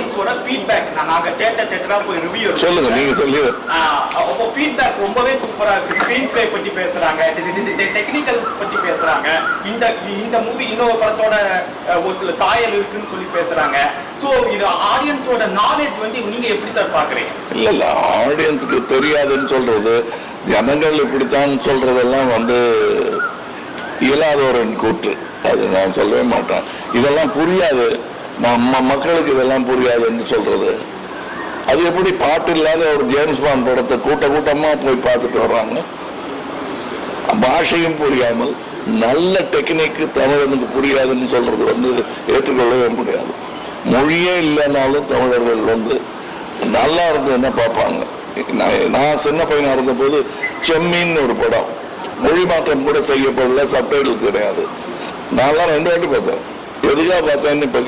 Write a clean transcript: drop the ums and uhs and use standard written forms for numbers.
ஆடியன்ஸோட ஃபீட்பேக் நாங்க தேட்டரா போய் ரிவ்யூ சொல்லுங்க, நீங்க சொல்லுங்க. அப்போ ஃபீட்பேக் ரொம்பவே சூப்பரா இருக்கு. ஸ்கிரீன் பிளே பத்தி பேசுறாங்க, டெக்னிக்கல்ஸ் பத்தி பேசுறாங்க, இந்த மூவி இன்னொரு படத்தோட ஒரு சில சாயல் இருக்குன்னு சொல்லி பேசுறாங்க. ஸோ இது ஆடியன்ஸோட நாலேஜ் வந்து நீங்க எப்படி சார் பாக்குறீங்க? இல்ல ஆடியன்ஸுக்கு தெரியாதுன்னு சொல்றது, ஜனங்கள் இப்படித்தான் சொல்றதெல்லாம் இயலாதவரின் கூற்று. அது நான் சொல்லவே மாட்டேன். இதெல்லாம் புரியாது, நம்ம மக்களுக்கு இதெல்லாம் புரியாதுன்னு சொல்றது. அது எப்படி பாட்டு இல்லாத ஒரு ஜேம்ஸ் பாண்ட் படத்தை கூட்டமா போய் பார்த்துட்டு வர்றாங்க. பாஷையும் புரியாமல் நல்ல டெக்னிக்கு தமிழனுக்கு புரியாதுன்னு சொல்றது ஏற்றுக்கொள்ளவே முடியாது. மொழியே இல்லைனாலும் தமிழர்கள் நல்லா இருந்ததுன்னா பார்ப்பாங்க. நான் சின்ன பையனா இருந்த போது செம்மீன் ஒரு படம் மொழி மாற்றம் கூட செய்யப்படல, சப்டைட்டில் கிடையாது. நான்லாம் 2 வாட்டி பார்த்தேன். எதுக்காக பார்த்தேன்னு இப்ப